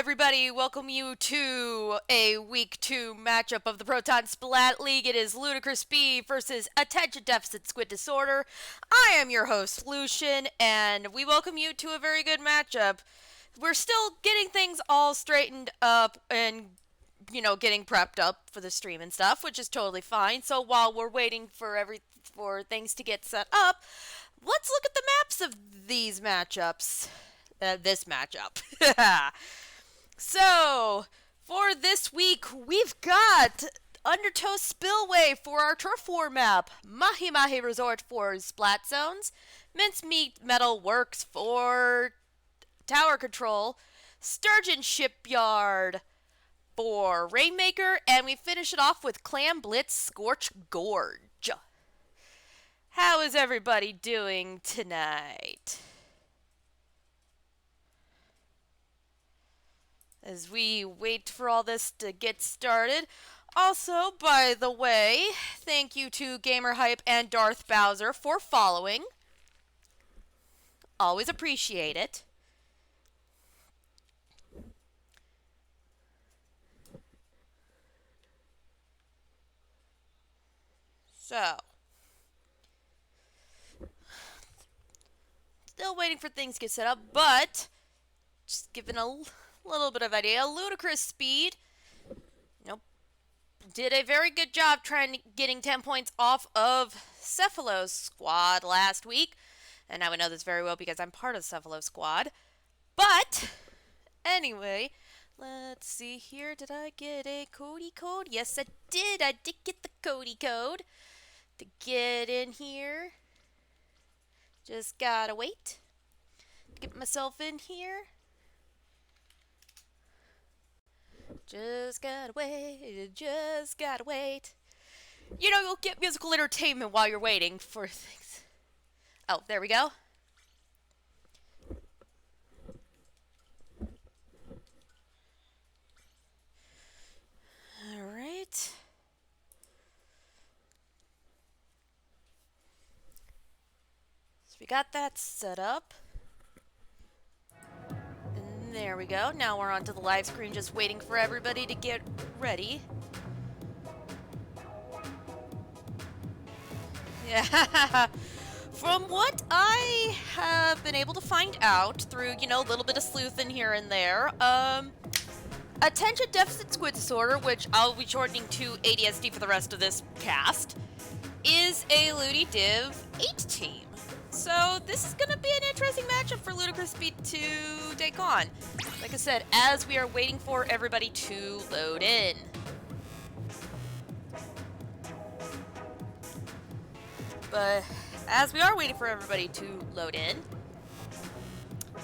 everybody, welcome you to a Week 2 matchup of the Proton Splat League. It is Ludicrous B versus Attention Deficit Squid Disorder. I am your host, Lucian, and we welcome you to a very good matchup. We're still getting things all straightened up and, getting prepped up for the stream and stuff, which is totally fine. So while we're waiting for things to get set up, let's look at the maps of these matchups. This matchup. So, for this week, we've got Undertow Spillway for our Turf War map, Mahi Mahi Resort for Splat Zones, Mincemeat Metal Works for Tower Control, Sturgeon Shipyard for Rainmaker, and we finish it off with Clam Blitz Scorch Gorge. How is everybody doing tonight? As we wait for all this to get started. Also, by the way, thank you to GamerHype and Darth Bowser for following. Always appreciate it. So, still waiting for things to get set up, but just giving a little bit of idea. Ludicrous Speed, did a very good job getting 10 points off of Cephalo's squad last week. And I would know this very well because I'm part of Cephalo's squad. But, anyway, let's see here. Did I get a Cody code? Yes, I did. I did get the Cody code to get in here. Just gotta wait to get myself in here. Just gotta wait. You'll get musical entertainment while you're waiting for things. Oh, there we go. Alright. So we got that set up. There we go. Now we're onto the live screen, just waiting for everybody to get ready. Yeah. From what I have been able to find out through, a little bit of sleuthing here and there, Attention Deficit Squid Disorder, which I'll be shortening to ADSD for the rest of this cast, is a Ludi Div 8 team. So this is going to be an interesting matchup for Ludicrous Speed to take on. Like I said, as we are waiting for everybody to load in. But as we are waiting for everybody to load in,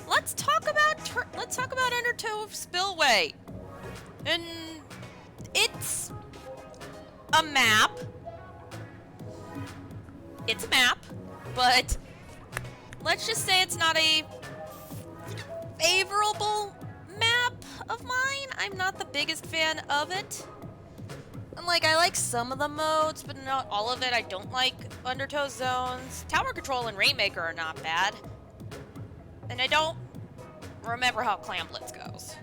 let's talk about Undertow Spillway. And it's a map. It's a map, but let's just say it's not a favorable map of mine. I'm not the biggest fan of it. And I like some of the modes, but not all of it. I don't like Undertow Zones. Tower Control and Rainmaker are not bad. And I don't remember how Clam Blitz goes.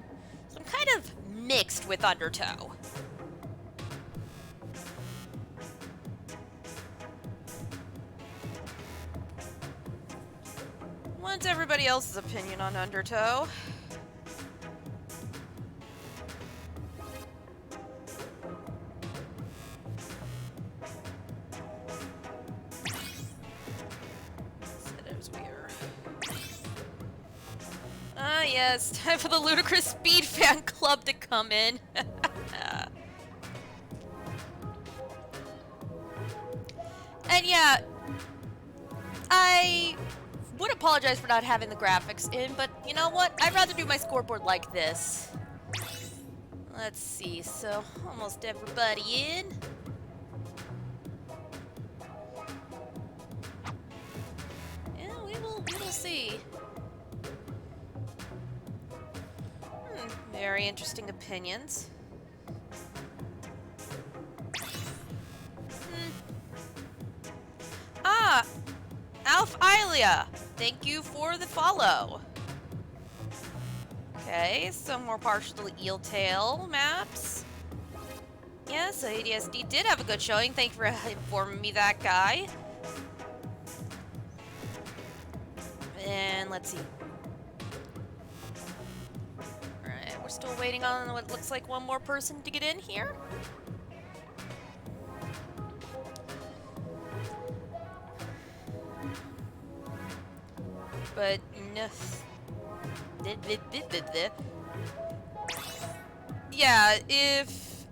So I'm kind of mixed with Undertow. What's everybody else's opinion on Undertow? Ah, yes, time for the Ludicrous Speed fan club to come in. And yeah, I would apologize for not having the graphics in, but you know what? I'd rather do my scoreboard like this. Let's see, so almost everybody in. Yeah, we will see. Very interesting opinions. Ah, Alf Ilia, thank you for the follow. Okay, some more partial eel tail maps. Yes, ADSD did have a good showing. Thank you for informing me that, guy. And let's see. Alright, we're still waiting on what looks like one more person to get in here. But no. Yeah, if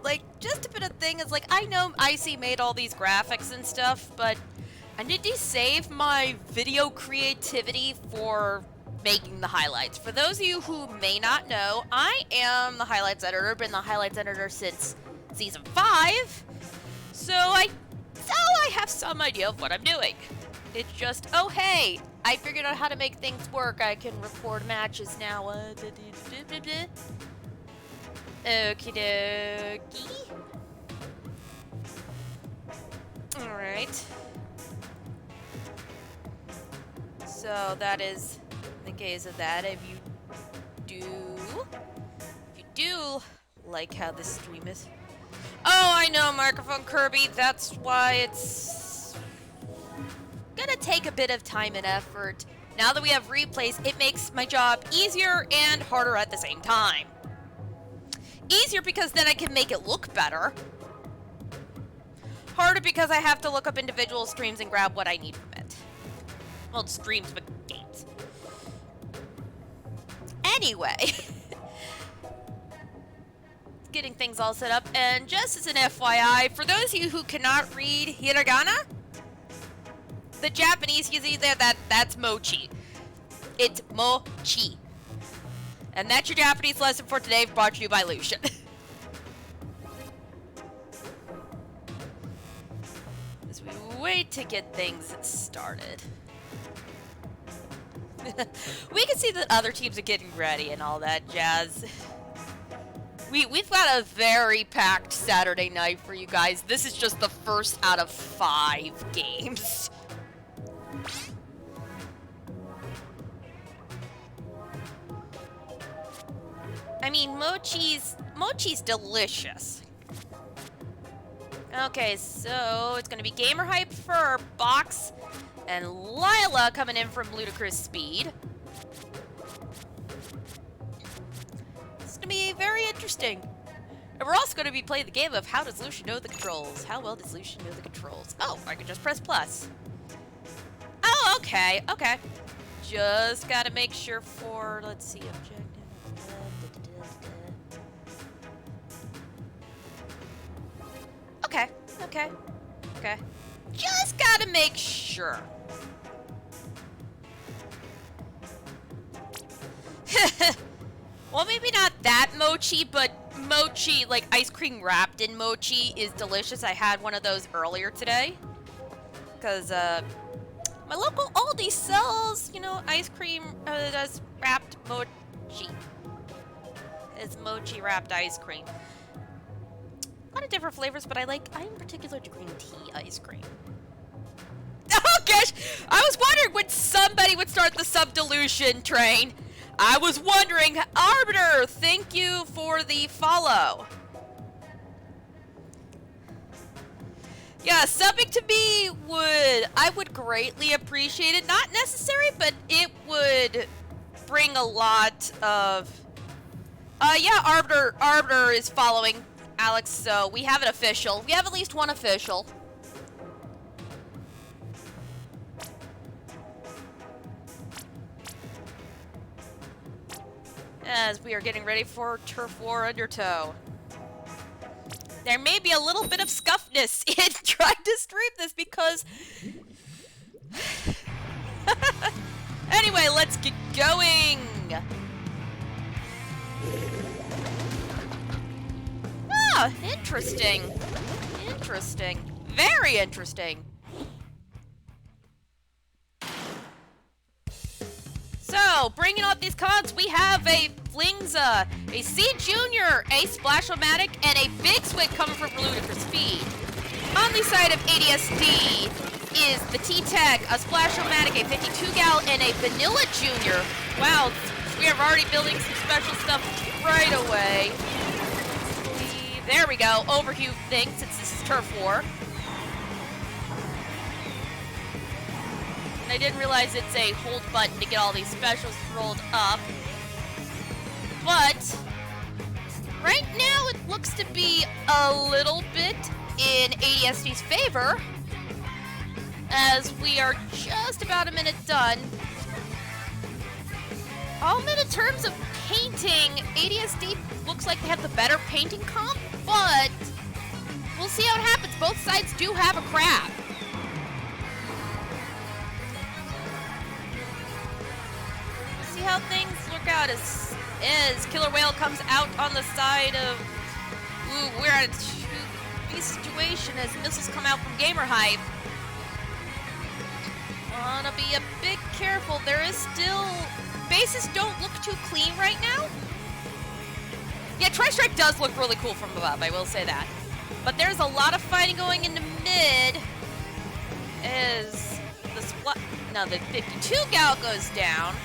like just a bit of thing is like I know Icy made all these graphics and stuff, but I need to save my video creativity for making the highlights. For those of you who may not know, I am the highlights editor, been the highlights editor since season 5. So I have some idea of what I'm doing. It's just, oh hey, I figured out how to make things work. I can record matches now. Okie dokie. Alright. So that is the case of that. If you do like how this stream is. Oh, I know, Microphone Kirby. That's why it's gonna take a bit of time and effort. Now that we have replays, it makes my job easier and harder at the same time. Easier because then I can make it look better. Harder because I have to look up individual streams and grab what I need from it. Well, streams, but games. Anyway. Getting things all set up. And just as an FYI, for those of you who cannot read hiragana, the Japanese you see there, that's mochi. It's mochi. And that's your Japanese lesson for today, brought to you by Lucian. As we wait to get things started. We can see that other teams are getting ready and all that jazz. We've got a very packed Saturday night for you guys. This is just the first out of 5 games. I mean, mochi's delicious. Okay, so it's gonna be Gamer Hype for Box and Lila coming in from Ludicrous Speed. It's gonna be very interesting. And we're also gonna be playing the game of how does Lucian know the controls? How well does Lucian know the controls? Oh, I can just press plus. Oh, okay, okay. Just gotta make sure for, let's see, objective. Okay, okay, okay. Just gotta make sure. Well, maybe not that mochi, but mochi, like ice cream wrapped in mochi, is delicious. I had one of those earlier today. Because, my local Aldi sells, you know, ice cream that's wrapped mochi. It's mochi wrapped ice cream. A lot of different flavors, but I'm particular to green tea ice cream. Oh gosh, I was wondering when somebody would start the sub-dilution train. I was wondering, Arbiter, thank you for the follow. Yeah, subbing to me I would greatly appreciate it. Not necessary, but it would bring a lot of, yeah, Arbiter is following Alex, so we have an official. We have at least one official. As we are getting ready for Turf War Undertow. There may be a little bit of scuffness in trying to stream this because... Anyway, let's get going! Ah, interesting. Interesting. Very interesting. So, bringing up these cards, we have a Flingza, a C Junior, a Splash-O-Matic, and a Big Swig coming from Ludicrous Speed. On the side of ADSD, is the T-Tech, a Splash-O-Matic, a 52 gal, and a Vanilla Junior. Wow, we are already building some special stuff right away. There we go, overview thing, since this is Turf War. And I didn't realize it's a hold button to get all these specials rolled up. But right now it looks to be a little bit in ADSD's favor, as we are just about a minute done. In terms of painting, ADSD looks like they have the better painting comp, but we'll see how it happens. Both sides do have a crab. We'll see how things work out as Killer Whale comes out on the side of... Ooh, we're in a 2v situation as missiles come out from Gamer Hype. Wanna be a bit careful. There is still... Bases don't look too clean right now. Yeah, Tri-Strike does look really cool from above, I will say that. But there's a lot of fighting going into mid as the Splat... Now the 52 gal goes down.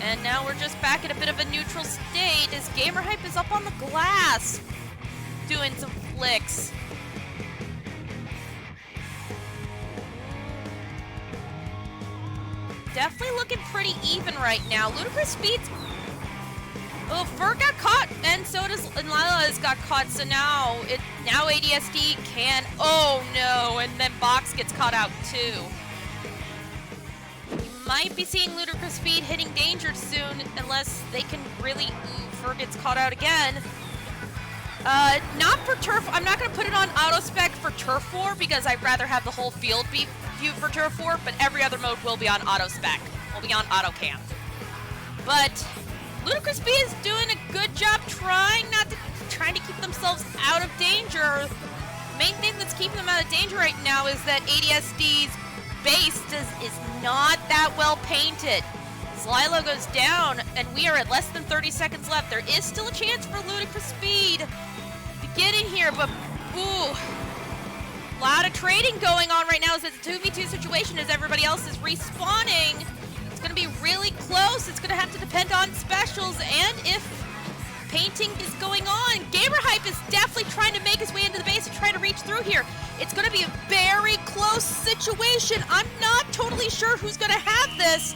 And now we're just back in a bit of a neutral state as Gamer Hype is up on the glass doing some flicks. Definitely looking pretty even right now. Ludicrous Speed's... Oh, Fur got caught, and so does... And Lila's got caught, so now ADSD can... Oh, no, and then Box gets caught out, too. You might be seeing Ludicrous Speed hitting danger soon, unless they can really... Ooh, Fur gets caught out again. Not for Turf... I'm not going to put it on auto-spec for Turf War, because I'd rather have the whole field be viewed for Turf War, but every other mode will be on auto-spec. Will be on auto-cam. But Ludicrous B is doing a good job trying to keep themselves out of danger. The main thing that's keeping them out of danger right now is that ADSD's base is not that well painted. Lilo goes down, and we are at less than 30 seconds left. There is still a chance for Ludicrous Speed to get in here, but ooh. A lot of trading going on right now as it's a 2v2 situation as everybody else is respawning. It's going to be really close. It's going to have to depend on specials and if painting is going on. Gamer Hype is definitely trying to make his way into the base and try to reach through here. It's going to be a very close situation. I'm not totally sure who's going to have this.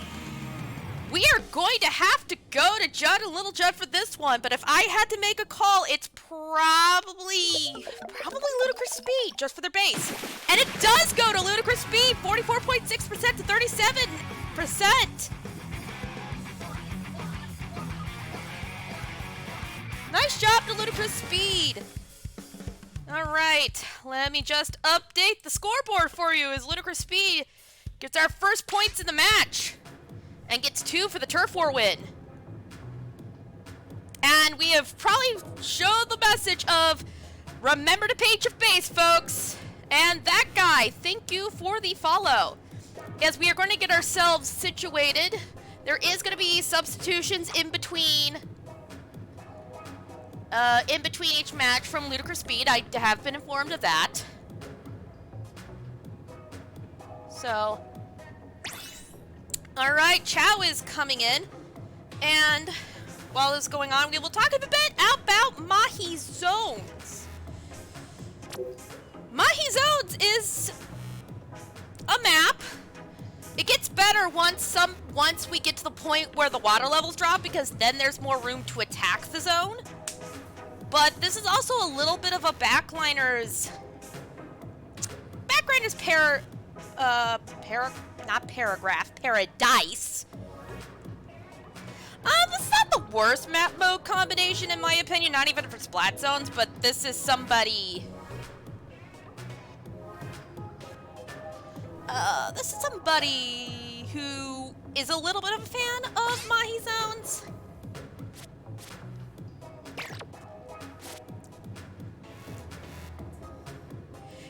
We are going to have to go to Judd and Little Judd for this one, but if I had to make a call, it's probably Ludicrous Speed, just for their base. And it does go to Ludicrous Speed, 44.6% to 37%. Nice job to Ludicrous Speed. All right, let me just update the scoreboard for you as Ludicrous Speed gets our first points in the match. And gets 2 for the Turf War win. And we have probably showed the message of remember to paint your base, folks. And that guy, thank you for the follow. As we are going to get ourselves situated, there is going to be substitutions in between each match from Ludicrous Speed. I have been informed of that. So... Alright, Chow is coming in, and while this is going on, we will talk a bit about Mahi Zones. Mahi Zones is a map. It gets better once we get to the point where the water levels drop, because then there's more room to attack the zone. But this is also a little bit of a backliner's paradise. This is not the worst map mode combination in my opinion, not even for Splat zones, but this is somebody... this is somebody who is a little bit of a fan of Mahi zones.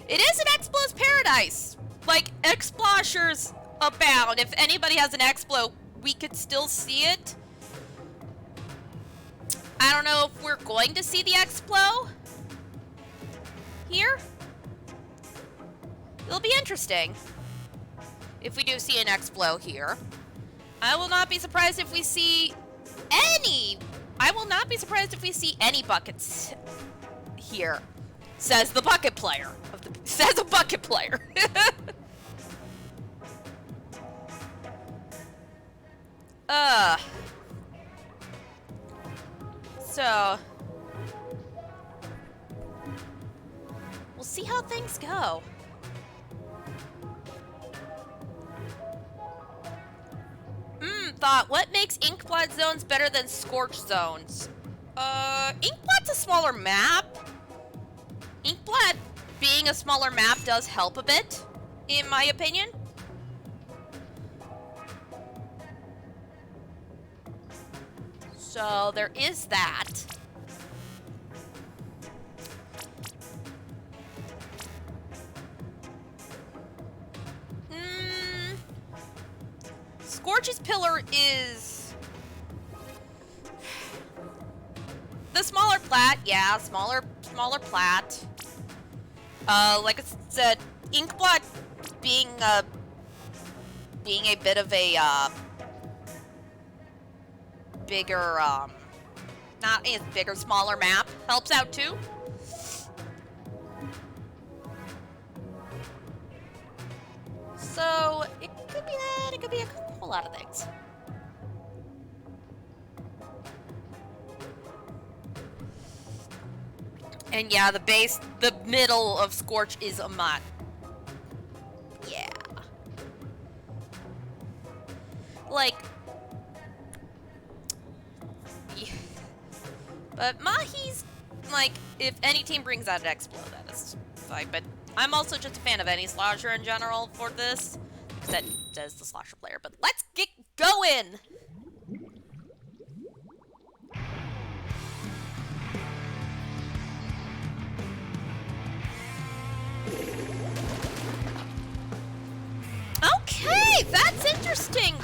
It is an Explo's paradise. Like, Exploshers abound. If anybody has an Explo, we could still see it. I don't know if we're going to see the Explo here. It'll be interesting. if we do see an X-Blow here. I will not be surprised if we see any... I will not be surprised if we see any buckets here. Says the bucket player. Says a bucket player. So... we'll see how things go. Thought, what makes Inkblot zones better than Scorch zones? Inkblot's a smaller map. Inkblot being a smaller map does help a bit, in my opinion. So there is that. Scorch's pillar is the smaller plat, yeah, smaller plat. Like I said, Inkblot being a bit of a bigger, not as bigger, smaller map helps out too. So it could be that, it could be a whole lot of things. And yeah, the middle of Scorch is a mod. Yeah. Like, yeah. But Mahi's, like, if any team brings out an X-Blow, that is fine. But I'm also just a fan of any slasher in general for this. That does the slasher player. But let's get going! Okay, that's interesting.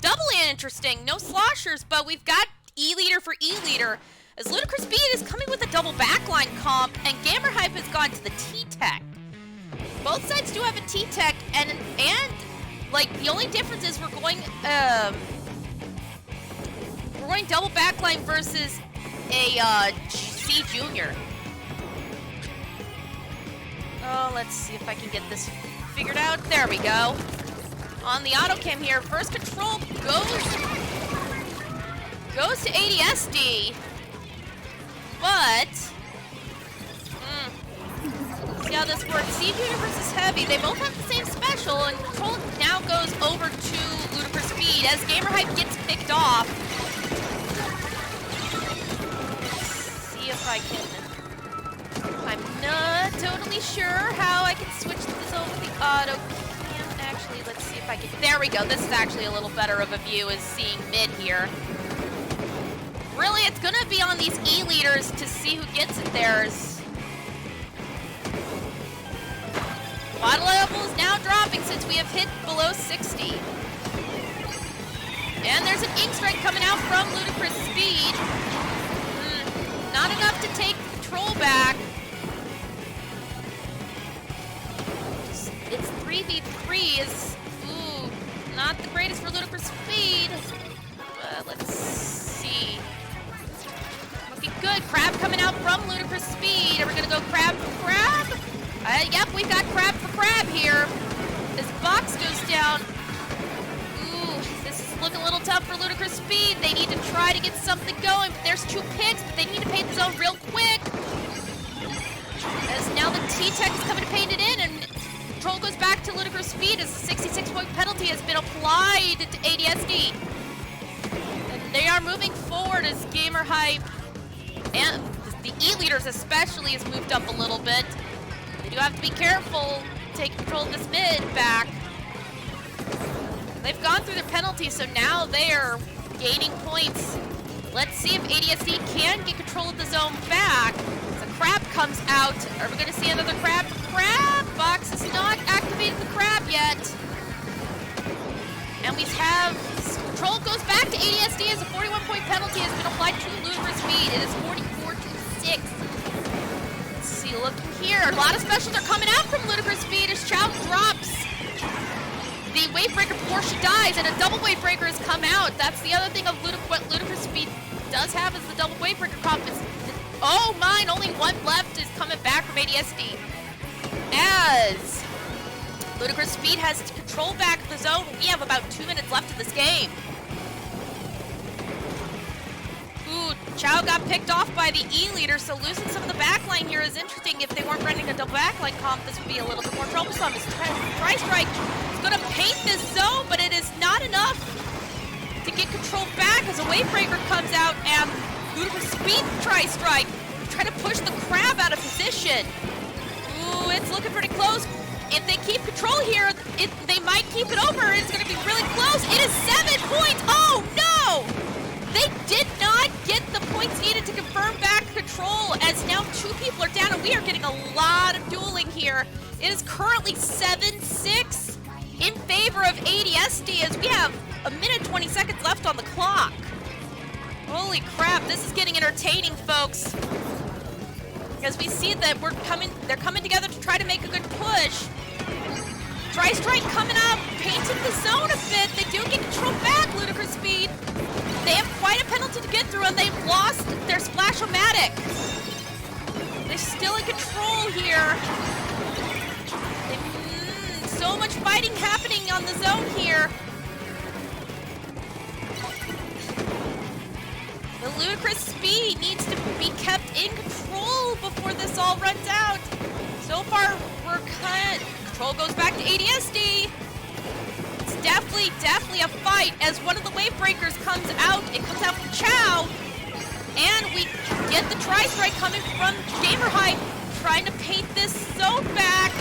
Doubly interesting. No sloshers, but we've got E-Leader for E-Leader. As Ludicrous Speed is coming with a double backline comp, and Gamer Hype has gone to the T-Tech. Both sides do have a T-Tech, and like the only difference is we're going double backline versus a C Junior. Oh, let's see if I can get this figured out. There we go. On the auto cam here, first control goes to ADSD, but see how this works. C Junior versus Heavy, they both have the same special, and control now goes over to Ludicrous Speed as Gamer Hype gets picked off. Let's see if I can. I'm not totally sure how I can switch this over the auto cam. Actually, let's see if I can. There we go. This is actually a little better of a view as seeing mid here. Really, it's gonna be on these E-Leaders to see who gets it there. Water level is now dropping since we have hit below 60. And there's an Ink Strike coming out from Ludicrous Speed. Not enough to take control back. It's 3v3 is, not the greatest for Ludicrous Speed. Let's see. Looking good. Crab coming out from Ludicrous Speed. Are we gonna go crab for crab? Yep, we've got crab for crab here. This box goes down. This is looking a little tough for Ludicrous Speed. They need to try to get something going. But there's two picks, but they need to paint the zone real quick. As now the T-Tech is coming to paint it in, and control goes back to Ludicrous Speed as the 66-point penalty has been applied to ADSD. And they are moving forward as Gamer Hype, and the E-Leaders especially, has moved up a little bit. They do have to be careful, take control of this mid back. They've gone through their penalty, so now they are gaining points. Let's see if ADSD can get control of the zone back. The crab comes out. Are we going to see another crab? Crab box is not activated the crab yet. And we have control goes back to ADSD as a 41-point penalty has been applied to Ludicrous Speed. It is 44-6. Let's see, looking here. A lot of specials are coming out from Ludicrous Speed as Chow drops. wave breaker before she dies, and a double wave breaker has come out. That's the other thing of what Ludicrous Speed does have is the double wave breaker comp. Oh mine, only one left is coming back from ADSD. As Ludicrous Speed has control back of the zone, we have about 2 minutes left in this game. Ooh, Chow got picked off by the E-leader, so losing some of the backline here is interesting. If they weren't running a double backline comp, this would be a little bit more troublesome. His Tri-Strike is going to paint this zone, but it is not enough to get control back as a wave breaker comes out, and Ludicrous Speed Tri-Strike trying to push the crab out of position. Ooh, it's looking pretty close. If they keep control here, they might keep it over. It's going to be really close. It is 7 points. Oh, no! They did not get the points needed to confirm back control, as now 2 people are down, and we are getting a lot of dueling here. It is currently 7-6 in favor of ADSD, as we have a minute 20 seconds left on the clock. Holy crap, this is getting entertaining, folks. As we see that they're coming together to try to make a good push. Tri-Strike coming up, painting the zone a bit. They do get control back, Ludicrous Speed. They have quite a penalty to get through, and they've lost their Splash-O-Matic. They're still in control here. So much fighting happening on the zone here. The Ludicrous Speed needs to be kept in control before this all runs out. So far, we're control goes back to ADSD. It's definitely a fight as one of the wave breakers comes out. It comes out from Chow. And we get the Tri-Strike coming from Gamer Hype, trying to paint this zone back.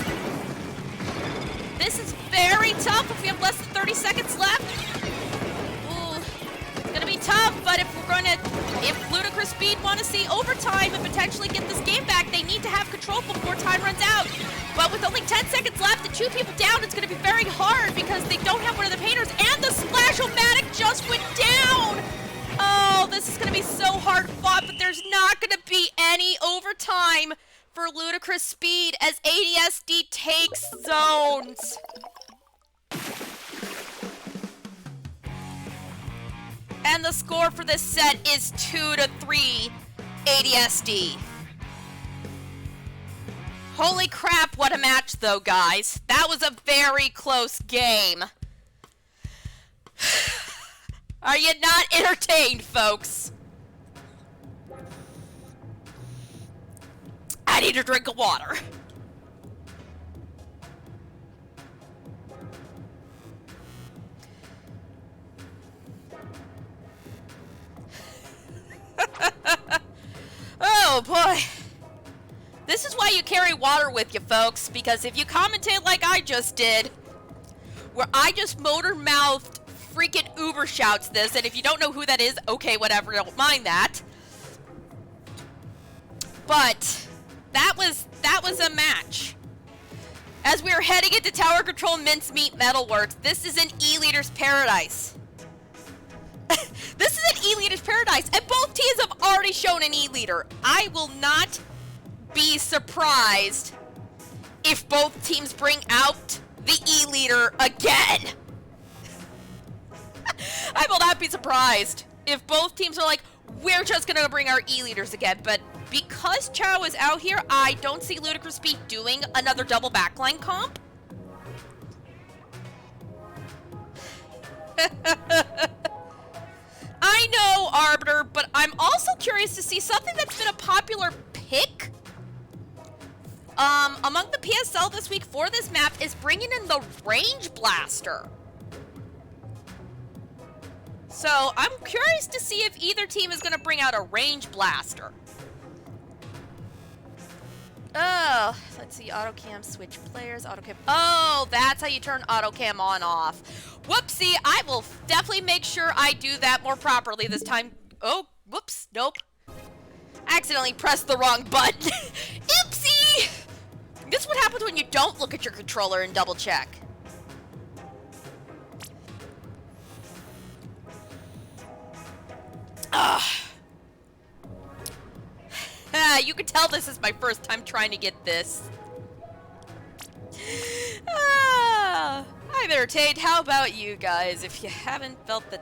This is very tough if we have less than 30 seconds left. Ooh, it's gonna be tough, but if Ludicrous Speed want to see overtime and potentially get this game back, they need to have control before time runs out. But with only 10 seconds left and 2 people down, it's gonna be very hard because they don't have one of the painters, and the Splash-O-Matic just went down! Oh, this is gonna be so hard fought, but there's not gonna be any overtime for Ludicrous Speed as ADSD takes zones. And the score for this set is 2-3 ADSD. Holy crap, what a match though, guys. That was a very close game. Are you not entertained, folks? I need a drink of water. Oh boy. This is why you carry water with you, folks, because if you commentate like I just did, where I just motor-mouthed freaking Uber shouts this, and if you don't know who that is, okay, whatever, don't mind that. But that was a match. As we are heading into Tower Control Mincemeat Metalworks, this is an E-Leader's paradise. This is an E-Leader's paradise, and both teams have already shown an E-Leader. I will not be surprised if both teams bring out the E-Leader again. I will not be surprised if both teams are like, we're just gonna bring our E-Leaders again. But because Chow is out here, I don't see Ludicrous Speed doing another double backline comp. I know, Arbiter, but I'm also curious to see something that's been a popular pick among the PSL this week for this map is bringing in the Range Blaster. So I'm curious to see if either team is going to bring out a Range Blaster. Oh, let's see, AutoCam, switch players, AutoCam. Oh, that's how you turn AutoCam on off. Whoopsie, I will definitely make sure I do that more properly this time. Oh, whoops, nope. Accidentally pressed the wrong button. Oopsie! This is what happens when you don't look at your controller and double check. Ugh. You can tell this is my first time trying to get this. Hi there, entertained. How about you guys? If you haven't felt the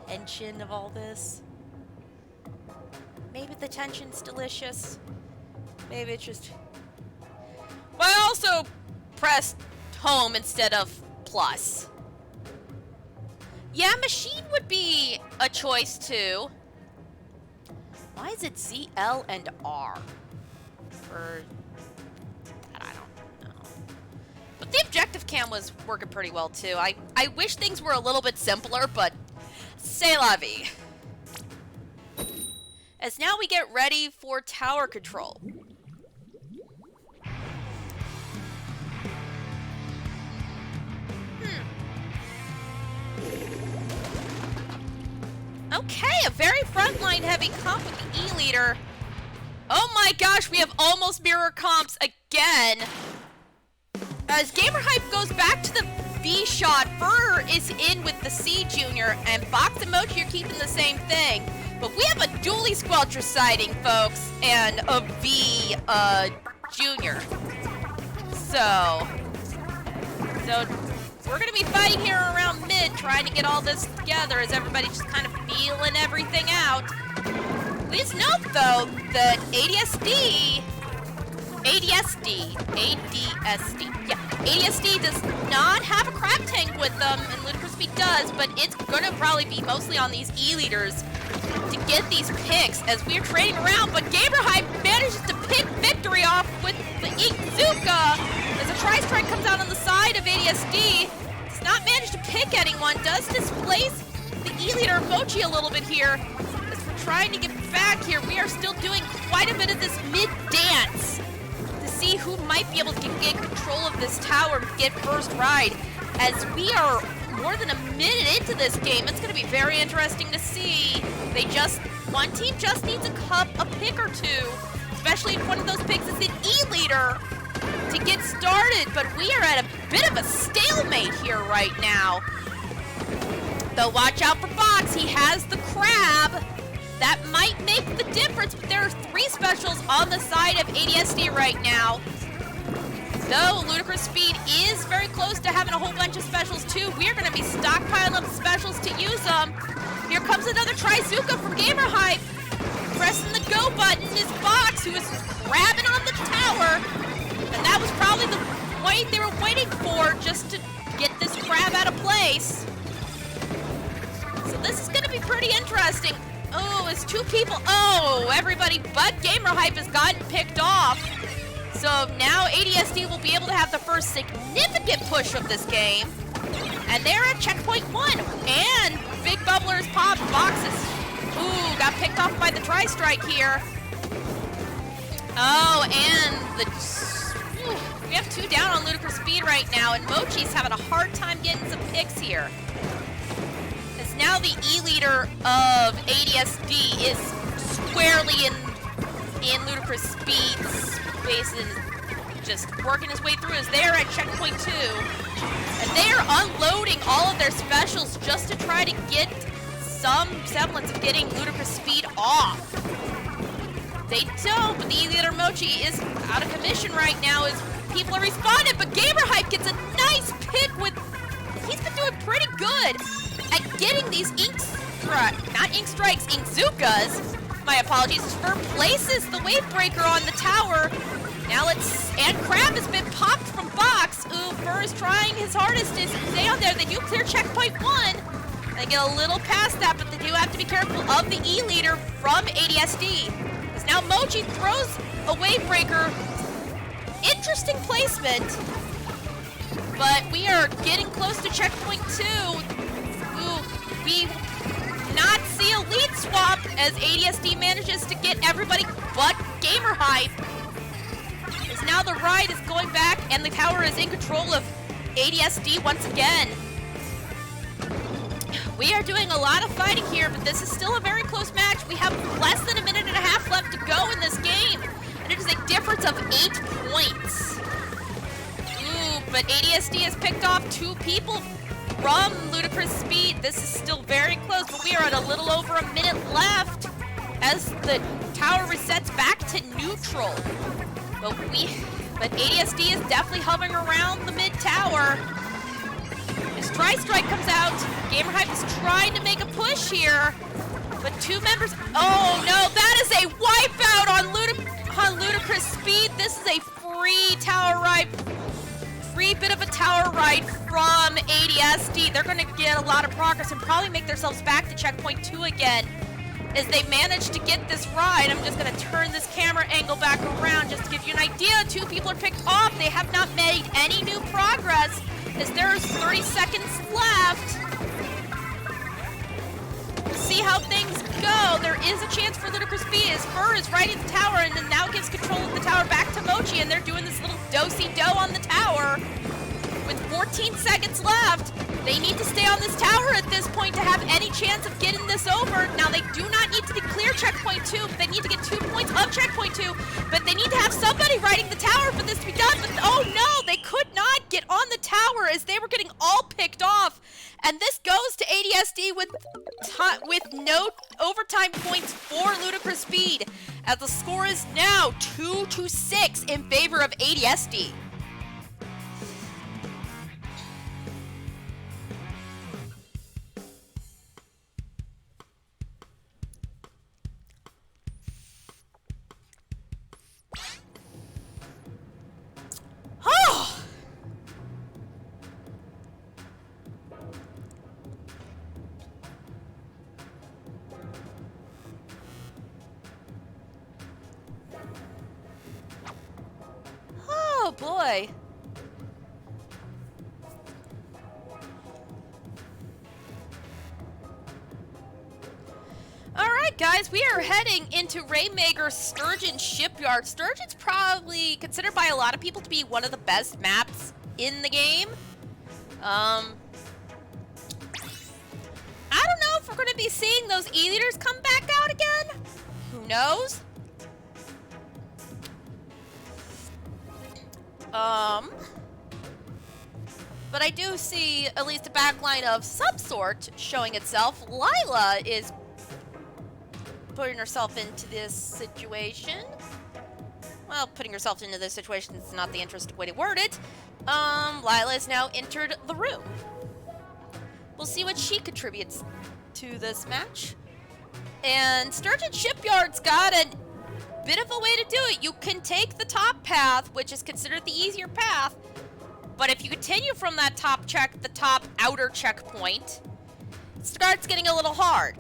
tension of all this, maybe the tension's delicious. Maybe it's just... But I also pressed home instead of plus. Yeah, machine would be a choice too. Why is it Z, L, and R? For... I don't know. But the objective cam was working pretty well too. I wish things were a little bit simpler, but c'est la vie. As now we get ready for tower control. Okay, a very frontline heavy comp with the E-Leader. Oh my gosh, we have almost mirror comps again. As Gamer Hype goes back to the V shot, Fur is in with the C Junior, and Box and Mochi are keeping the same thing. But we have a dually Squelcher sighting, folks, and a V Junior. So we're going to be fighting here around mid, trying to get all this together as everybody's just kind of feeling everything out. Please note, though, that ADSD does not have a crab tank with them, and Ludicrous does, but it's going to probably be mostly on these E-Leaders to get these picks as we are trading around, but Gamer Hype manages to pick victory off with the Inkzuka as a tri-strike comes out on the side of ADSD. Does not manage to pick anyone, does displace the E-Leader Mochi a little bit here. As we're trying to get back here, we are still doing quite a bit of this mid-dance to see who might be able to get control of this tower and get first ride. As we are more than a minute into this game, it's going to be very interesting to see. One team just needs a pick or two, especially if one of those picks is an E-Leader to get started, but we are at a bit of a stalemate here right now. Though watch out for Fox, he has the crab. That might make the difference, but there are 3 specials on the side of ADSD right now. Though Ludicrous Speed is very close to having a whole bunch of specials too, we are going to be stockpiling specials to use them. Here comes another Trizuka from Gamer Hype. Pressing the go button is Box, who is grabbing on the tower. And that was probably the point they were waiting for, just to get this crab out of place. So this is going to be pretty interesting. Oh, it's 2 people. Oh, everybody but Gamer Hype has gotten picked off. So now ADSD will be able to have the first significant push of this game. And they're at checkpoint 1. And Big Bubbler's popped boxes. Ooh, got picked off by the tri-strike here. Oh, and we have 2 down on Ludicrous Speed right now, and Mochi's having a hard time getting some picks here. As now the E-Leader of ADSD is squarely in Ludicrous Speed's space and just working his way through as they're at checkpoint 2. And they are unloading all of their specials just to try to get some semblance of getting Ludicrous Speed off. They don't, but the E-Leader Mochi is out of commission right now as people are responding, but Gamer Hype gets a nice pick with... He's been doing pretty good at getting these Inkzukas. My apologies. Fur places the wave breaker on the tower. Now and Crab has been popped from Box. Ooh, Fur is trying his hardest to stay on there. They do clear checkpoint 1. They get a little past that, but they do have to be careful of the E-Leader from ADSD. As now Mochi throws a wave breaker. Interesting placement. But we are getting close to checkpoint 2. Ooh, we not see a lead swap as ADSD manages to get everybody but Gamer Hype. As now the ride is going back and the tower is in control of ADSD once again. We are doing a lot of fighting here, but this is still a very close match. We have less than a minute and a half left to go in this game, and it is a difference of 8 points. Ooh, but ADSD has picked off 2 people from Ludicrous Speed. This is still very close, but we are at a little over a minute left as the tower resets back to neutral. But ADSD is definitely hovering around the mid tower. His Dry Strike comes out. Gamerhype is trying to make a push here. But two members... Oh, no. That is a wipeout on Ludicrous Speed. This is a free tower ride. Free bit of a tower ride from ADSD. They're going to get a lot of progress and probably make themselves back to checkpoint 2 again. As they manage to get this ride, I'm just going to turn this camera angle back around just to give you an idea. Two people are picked off. They have not made any new progress as there's 30 seconds left. We'll see how things go. There is a chance for Ludicrous B as Fur is riding the tower and then now gives control of the tower back to Mochi, and they're doing this little do-si-do on the tower. With 14 seconds left, they need to stay on this tower at this point to have any chance of getting this over. Now, they do not need to clear checkpoint 2, but they need to get 2 points of checkpoint 2, but they need to have somebody riding the tower for this to be done. But oh no, they could not get on the tower as they were getting all picked off. And this goes to ADSD with no overtime points for Ludicrous Speed, as the score is now 2-6 in favor of ADSD. Oh boy. Alright guys, we are heading into Rainmaker Sturgeon Shipyard. Sturgeon's probably considered by a lot of people to be one of the best maps in the game. I don't know if we're going to be seeing those E-Leaders come back out again. Who knows? But I do see at least a backline of some sort showing itself. Lila is putting herself into this situation. Well, putting herself into this situation is not the interesting way to word it. Lila has now entered the room. We'll see what she contributes to this match. And Sturgeon Shipyard's got a bit of a way to do it. You can take the top path, which is considered the easier path, but if you continue from that the top outer checkpoint, it starts getting a little hard.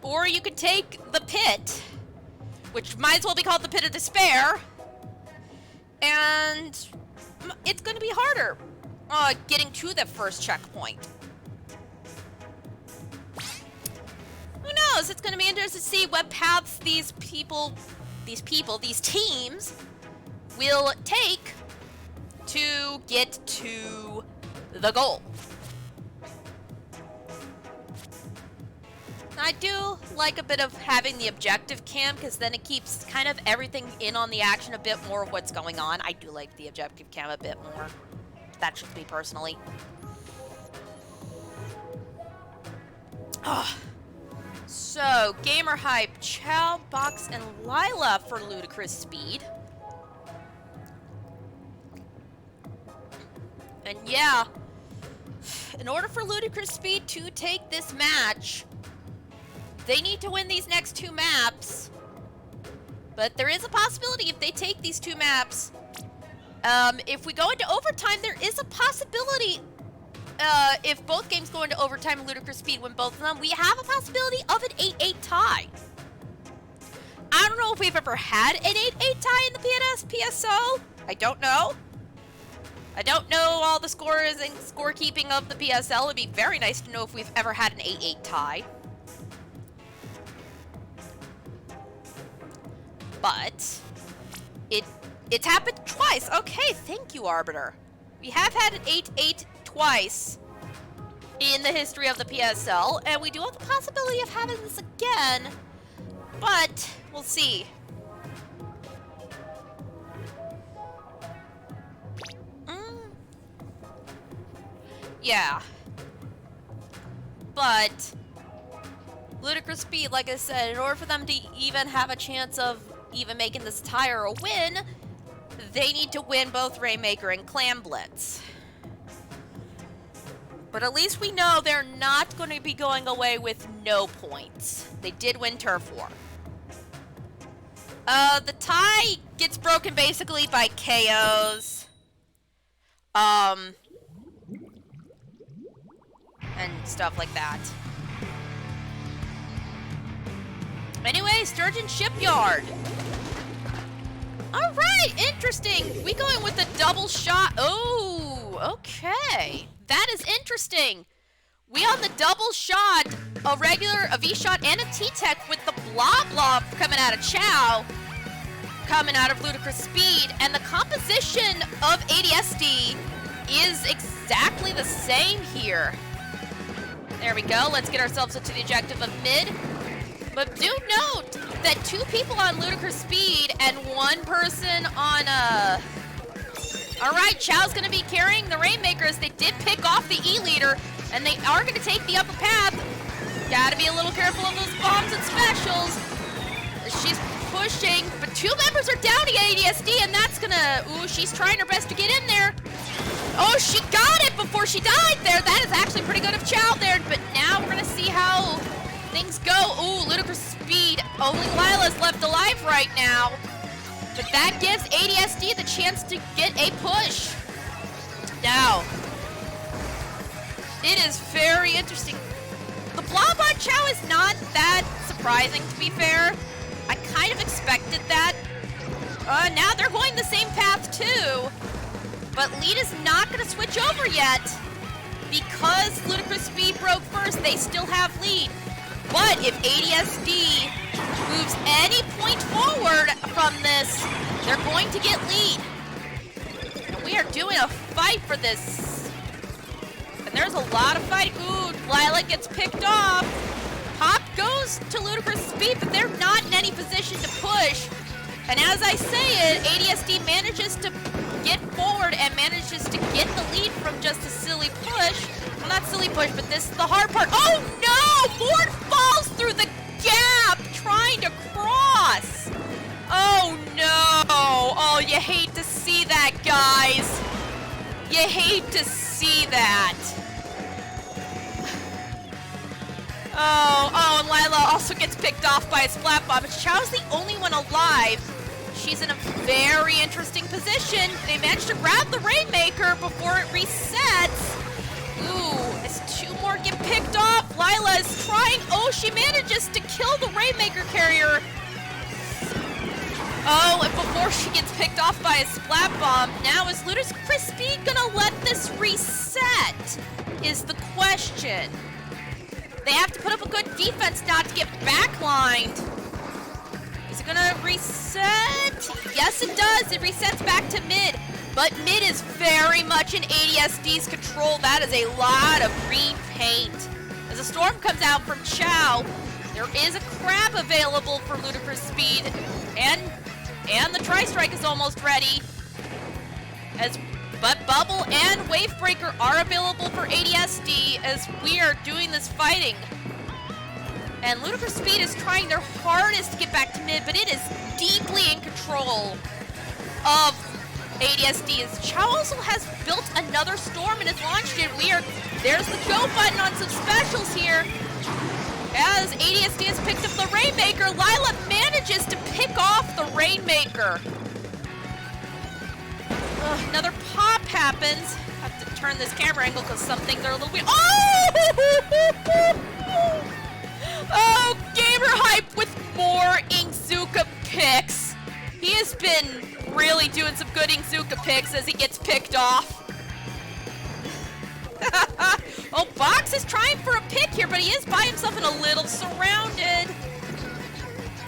Or you could take the pit, which might as well be called the Pit of Despair, and it's going to be harder getting to the first checkpoint. Who knows? It's going to be interesting to see what paths these teams will take to get to the goal. I do like a bit of having the objective cam, because then it keeps kind of everything in on the action, a bit more of what's going on. I do like the objective cam a bit more. That's just me personally. So, Gamerhype, Chow, Box, and Lila for Ludicrous Speed. And yeah, in order for Ludicrous Speed to take this match, they need to win these next 2 maps. But there is a possibility if they take these 2 maps. If we go into overtime, there is a possibility, if both games go into overtime and Ludicrous Speed win both of them, we have a possibility of an 8-8 tie. I don't know if we've ever had an 8-8 tie in the PSO. I don't know. I don't know all the scores and scorekeeping of the PSL. It'd be very nice to know if we've ever had an 8-8 tie. But it's happened twice. Okay, thank you, Arbiter. We have had an 8-8 twice in the history of the PSL, and we do have the possibility of having this again, but we'll see. Yeah. But Ludicrous Speed, like I said, in order for them to even have a chance of even making this tie or a win, they need to win both Rainmaker and Clam Blitz. But at least we know they're not going to be going away with no points. They did win turf war. The tie gets broken basically by KOs. And stuff like that. Anyway, Sturgeon Shipyard. Alright, interesting. We going with the double shot. Oh, okay. That is interesting. We on the double shot, a regular, a V-shot, and a T-Tech with the blah blah coming out of Chow, coming out of Ludicrous Speed, and the composition of ADSD is exactly the same here. There we go. Let's get ourselves into the objective of mid. But do note that 2 people on Ludicrous Speed and 1 person on Alright, Chow's gonna be carrying the Rainmakers. They did pick off the E-Leader, and they are gonna take the upper path. Gotta be a little careful of those bombs and specials. She's pushing, but 2 members are down to ADSD, and that's gonna... Ooh, she's trying her best to get in there. Oh, she got it before she died there. That is actually pretty good of Chow there, but now we're gonna see how things go. Ooh, Ludicrous Speed. Only Lila's left alive right now. But that gives ADSD the chance to get a push. Now, it is very interesting. The blob on Chow is not that surprising, to be fair. I kind of expected that. Now they're going the same path too. But lead is not going to switch over yet. Because Ludicrous Speed broke first, they still have lead. But if ADSD moves any point forward from this, they're going to get lead. And we are doing a fight for this. And there's a lot of fight. Ooh, Lila gets picked off. Pop goes to Ludicrous Speed, but they're not in any position to push. And as I say it, ADSD manages to get forward and manages to get the lead from just a silly push. Well, not silly push, but this is the hard part. Oh no! Ford falls through the gap trying to cross. Oh no! Oh, you hate to see that, guys. You hate to see that. Oh, and Lila also gets picked off by a splat bomb. But Chow's the only one alive. She's in a very interesting position. They managed to grab the Rainmaker before it resets. Ooh, as 2 more get picked off. Lila is trying. Oh, she manages to kill the Rainmaker carrier. Oh, and before she gets picked off by a splat bomb, now is Ludicrous Speed gonna let this reset? Is the question. They have to put up a good defense not to get backlined. Is it gonna reset? Yes, it does. It resets back to mid. But mid is very much in ADSD's control. That is a lot of green paint. As a storm comes out from Chow, there is a crab available for Ludicrous Speed. And the Tri-Strike is almost ready. But Bubble and Wavebreaker are available for ADSD as we are doing this fighting. And Ludicrous Speed is trying their hardest to get back to mid, but it is deeply in control of ADSD. As Chow also has built another storm and has launched it. There's the go button on some specials here. As ADSD has picked up the Rainmaker, Lila manages to pick off the Rainmaker. Another pop happens. I have to turn this camera angle because some things are a little weird. Oh! Oh, Gamer Hype with more Inkzuka picks. He has been really doing some good Inkzuka picks as he gets picked off. Oh, Box is trying for a pick here, but he is by himself and a little surrounded.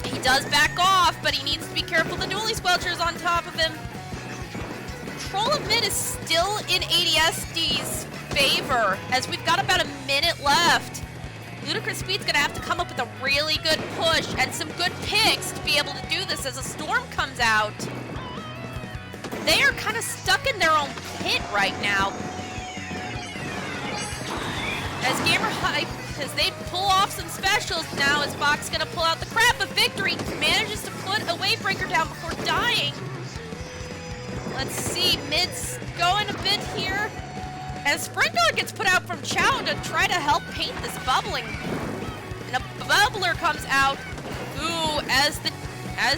He does back off, but he needs to be careful. The Dually Squelcher is on top of him. Control of mid is still in ADSD's favor, as we've got about a minute left. Ludicrous Speed's gonna have to come up with a really good push and some good picks to be able to do this as a storm comes out. They are kind of stuck in their own pit right now. As Gamer Hype, as they pull off some specials, now is Box gonna pull out the crab of victory, manages to put a Wavebreaker down before dying. Let's see, mid's going a bit here. And Sprinkler gets put out from Chow to try to help paint this bubbling. And a bubbler comes out. Ooh, as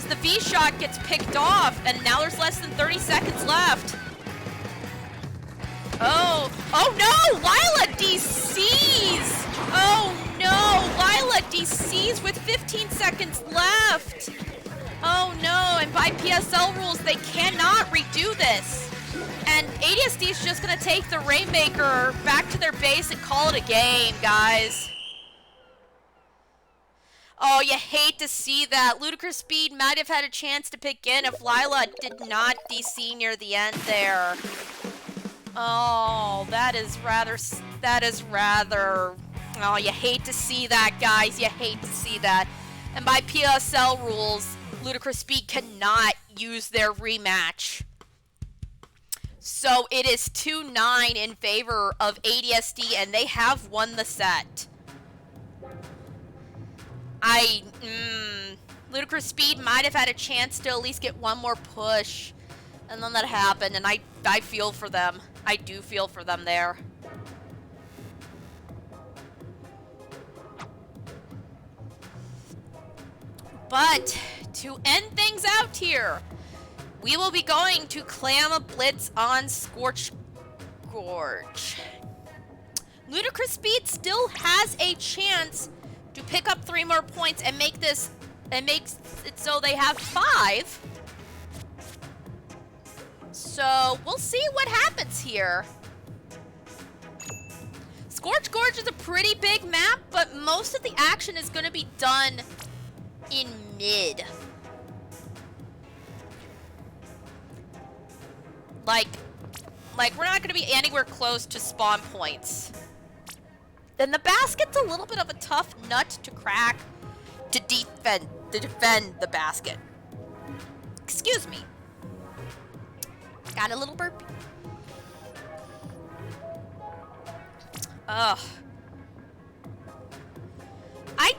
the V-shot gets picked off, and now there's less than 30 seconds left. Oh no! Lila DCs! Oh no! Lila DCs with 15 seconds left! Oh no, and by PSL rules, they cannot redo this. And ADSD is just gonna take the Rainmaker back to their base and call it a game, guys. Oh, you hate to see that. Ludicrous Speed might have had a chance to pick in if Lila did not DC near the end there. Oh, that is rather, oh, you hate to see that, guys. You hate to see that. And by PSL rules, Ludicrous Speed cannot use their rematch. So it is 2-9 in favor of ADSD, and they have won the set. Ludicrous Speed might have had a chance to at least get one more push. And then that happened, and I feel for them. I do feel for them there. But to end things out here, we will be going to clam a blitz on Scorch Gorge. Ludicrous Speed still has a chance to pick up 3 more points and make this, and makes it so they have 5. So we'll see what happens here. Scorch Gorge is a pretty big map, but most of the action is going to be done in mid. Like we're not going to be anywhere close to spawn points. Then the basket's a little bit of a tough nut to crack to defend the basket. Excuse me. Got a little burpee. Ugh. I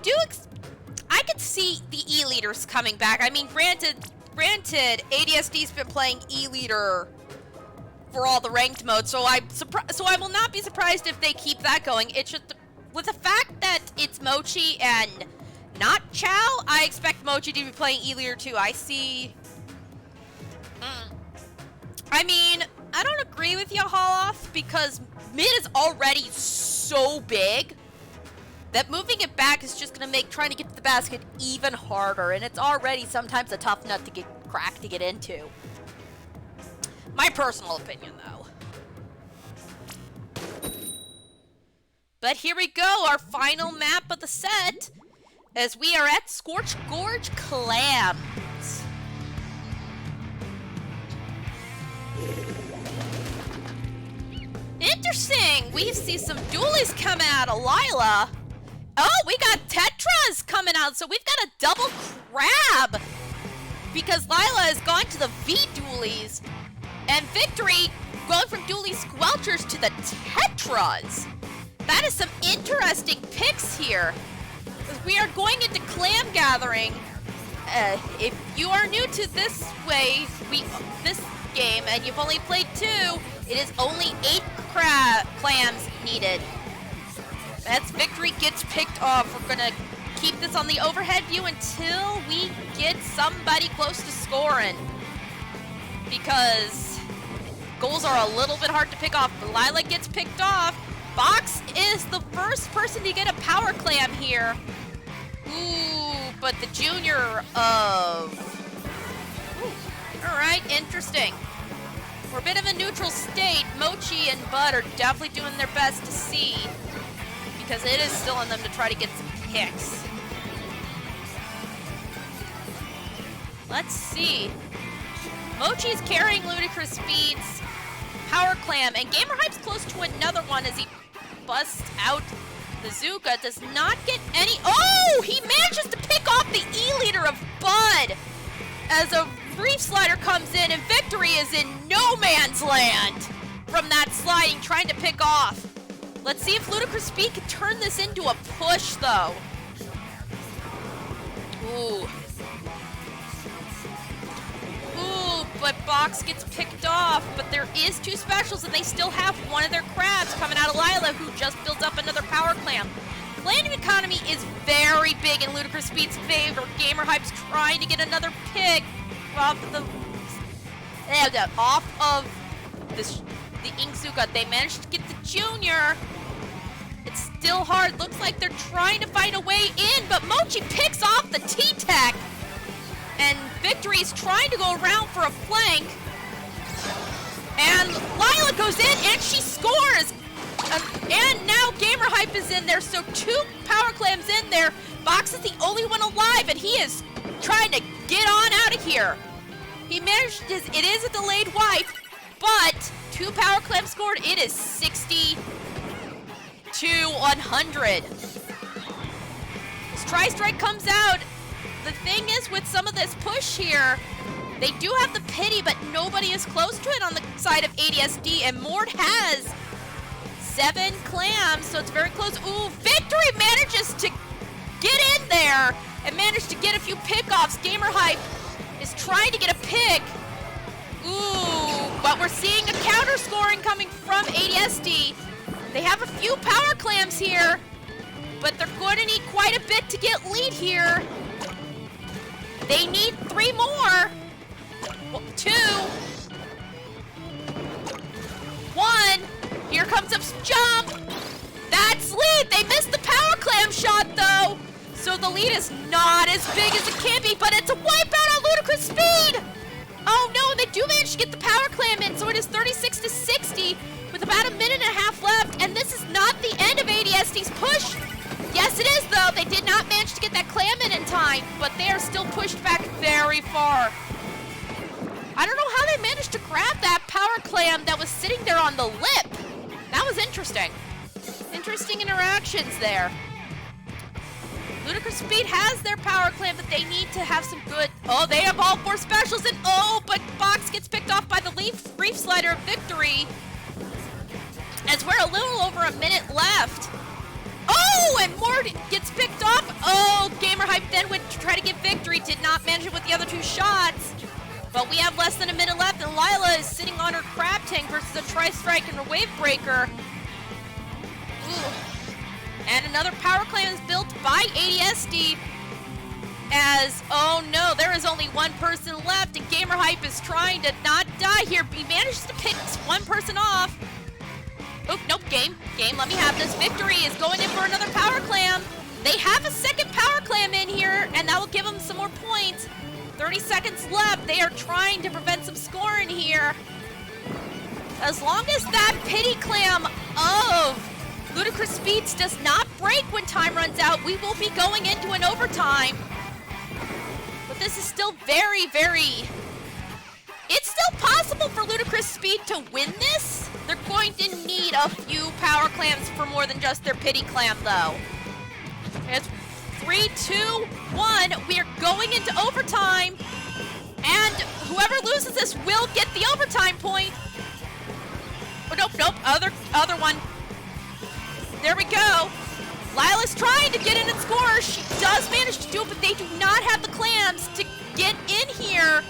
could see the E-leaders coming back. I mean, granted, ADSD's been playing E-leader for all the ranked modes, so I will not be surprised if they keep that going. It's just with the fact that it's Mochi and not Chow, I expect Mochi to be playing E-leader too. I see. I mean, I don't agree with you, Holoff, because mid is already so big that moving it back is just gonna make trying to get to the basket even harder, and it's already sometimes a tough nut to get cracked to get into. My personal opinion, though. But here we go, our final map of the set, as we are at Scorch Gorge Clams. Interesting! We see some dualies coming out of Lila. Oh, we got Tetras coming out, so we've got a double crab. Because Lila has gone to the V-dualies. And Victory going from dualie squelchers to the Tetras. That is some interesting picks here. We are going into clam gathering. If you are new to this game and you've only played 2, it is only 8 clams needed. As Victory gets picked off, we're gonna keep this on the overhead view until we get somebody close to scoring. Because goals are a little bit hard to pick off. But Lila gets picked off. Box is the first person to get a power clam here. Ooh, but the junior of... Ooh, alright, interesting. We're a bit of a neutral state. Mochi and Bud are definitely doing their best to see, because it is still on them to try to get some picks. Let's see. Mochi's carrying Ludicrous Speed's power clam, and Gamer Hype's close to another one as he busts out the Zuka. Does not get any... Oh! He manages to pick off the E-leader of Bud as a brief slider comes in, and Victory is in no man's land from that sliding, trying to pick off. Let's see if Ludicrous Speed can turn this into a push, though. Ooh. Ooh, but Box gets picked off. But there is 2 specials, and they still have one of their crabs coming out of Lila, who just builds up another power clam. Landing economy is very big in Ludicrous Speed's favor. Gamer Hype's trying to get another pick off of the Inkzuka. They managed to get the Junior. It's still hard. Looks like they're trying to find a way in, but Mochi picks off the T-Tech. And Victory is trying to go around for a flank. And Lila goes in and she scores. And now Gamer Hype is in there, so 2 power clams in there. Box is the only one alive, and he is trying to get on out of here. He managed his, it is a delayed wipe, but 2 power clams scored. It is 60 to 100. This Tri-Strike comes out. The thing is with some of this push here, they do have the pity, but nobody is close to it on the side of ADSD, and Mord has 7 clams, so it's very close. Ooh, Victory manages to get in there and manage to get a few pickoffs. Gamer Hype is trying to get a pick. Ooh, but we're seeing a counter scoring coming from ADSD. They have a few power clams here, but they're going to need quite a bit to get lead here. They need 3 more. 2. 1. Here comes a jump. That's lead. They missed the power clam shot, though. So the lead is not as big as it can be, but it's a wipeout on Ludicrous Speed. Oh, no, they do manage to get the power clam in, so it is 36 to 60 with about a minute and a half left, and this is not the end of ADSD's push. Yes, it is, though. They did not manage to get that clam in time, but they are still pushed back very far. I don't know how they managed to grab that power clam that was sitting there on the lip. That was interesting. Interesting interactions there. Ludicrous Speed has their power clam, but they need to have some good... Oh, they have all 4 specials, and oh, but Box gets picked off by the Reef Slider of Victory. As we're a little over a minute left. Oh, and Mord gets picked off. Oh, Gamer Hype then went to try to get Victory. Did not manage it with the other 2 shots. But we have less than a minute left, and Lila is sitting on her Crab Tank versus a Tri-Strike and her Wave Breaker. Ooh. And another power clam is built by ADSD. As, oh no, there is only 1 person left, and Gamer Hype is trying to not die here. He manages to pick 1 person off. Oh, nope, game, let me have this. Victory is going in for another power clam. They have a 2nd power clam in here, and that will give them some more points. 30 seconds left. They are trying to prevent some scoring here. As long as that pity clam of Ludicrous Speeds does not break when time runs out, we will be going into an overtime. But this is still very, very... It's still possible for Ludicrous Speed to win this. They're going to need a few power clams for more than just their pity clam, though. It's 3, 2, 1. We are going into overtime. And whoever loses this will get the overtime point. Oh, nope. Other one. There we go. Lila's trying to get in and score. She does manage to do it, but they do not have the clams to get in here.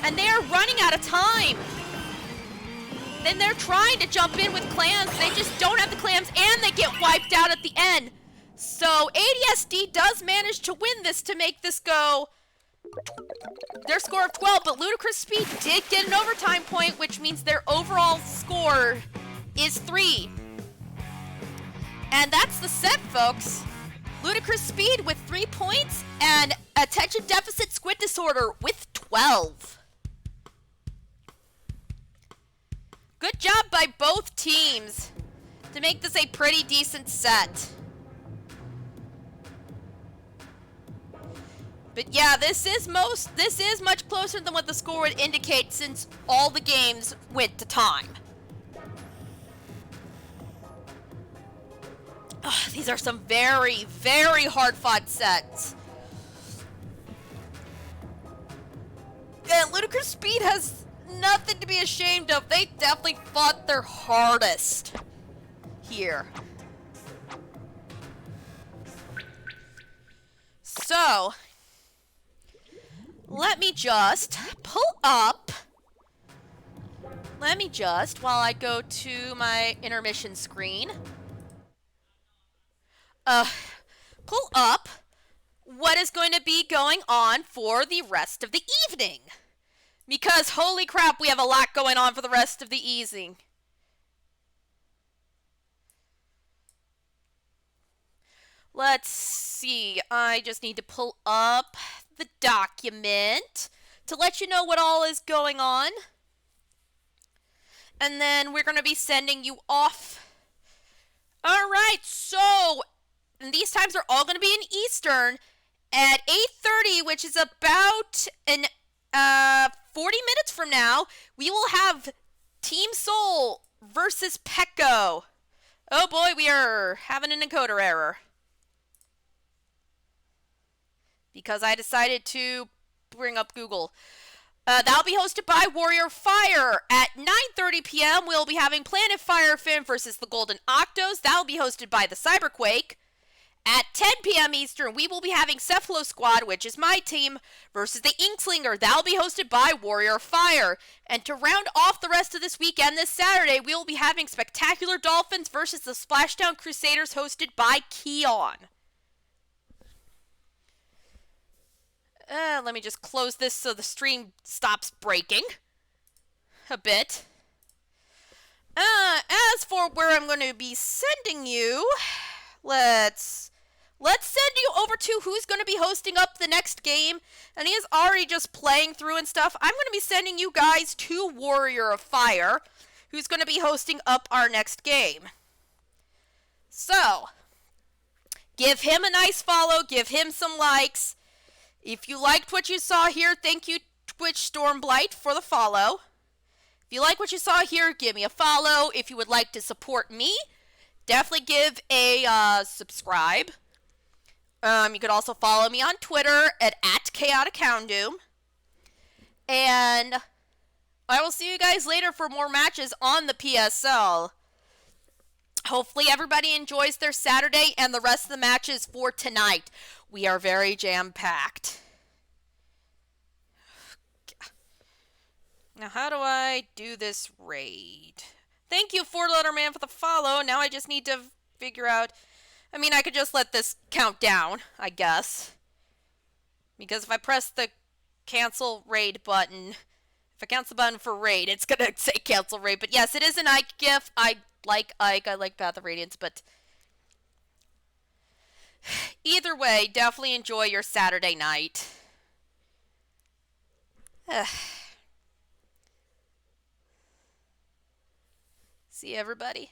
And they are running out of time. Then they're trying to jump in with clams. They just don't have the clams, and they get wiped out at the end. So ADSD does manage to win this to make this go their score of 12, but Ludicrous Speed did get an overtime point, which means their overall score is 3. And that's the set, folks. Ludicrous Speed with 3 points, and Attention Deficit Squid Disorder with 12. Good job by both teams to make this a pretty decent set. But yeah, this is much closer than what the score would indicate, since all the games went to time. Ugh, these are some very, very hard-fought sets. And Ludicrous Speed has nothing to be ashamed of. They definitely fought their hardest here. So, let me just pull up Let me just, while I go to my intermission screen, pull up what is going to be going on for the rest of the evening. Because holy crap, we have a lot going on for the rest of the evening. Let's see. I just need to pull up the document to let you know what all is going on. And then we're going to be sending you off. All right, so these times are all going to be in Eastern at 8:30, which is about 40 minutes from now. We will have Team Soul versus Pecco. Oh boy, we are having an encoder error. Because I decided to bring up Google. That'll be hosted by Warrior Fire. At 9:30 p.m., we'll be having Planet Fire Fin versus the Golden Octos. That'll be hosted by the Cyberquake. At 10 p.m. Eastern, we will be having Cephalo Squad, which is my team, versus the Inkslinger. That'll be hosted by Warrior Fire. And to round off the rest of this weekend, this Saturday, we will be having Spectacular Dolphins versus the Splashdown Crusaders, hosted by Keon. Let me just close this so the stream stops breaking a bit. As for where I'm going to be sending you, let's send you over to who's going to be hosting up the next game. And he is already just playing through and stuff. I'm going to be sending you guys to Warrior of Fire, who's going to be hosting up our next game. So, give him a nice follow, give him some likes. If you liked what you saw here, thank you, Twitch Stormblight, for the follow. If you like what you saw here, give me a follow. If you would like to support me, definitely give a subscribe. You could also follow me on Twitter at @ChaoticHoundoom. And I will see you guys later for more matches on the PSL. Hopefully everybody enjoys their Saturday and the rest of the matches for tonight. We are very jam-packed. Now, how do I do this raid? Thank you, 4-letter man, for the follow. Now I just need to figure out... I mean, I could just let this count down, I guess. Because if I press the cancel raid button... If I cancel the button for raid, it's going to say cancel raid. But yes, it is an Ike GIF. I like Ike. I like Path of Radiance, but... Either way, definitely enjoy your Saturday night. See everybody.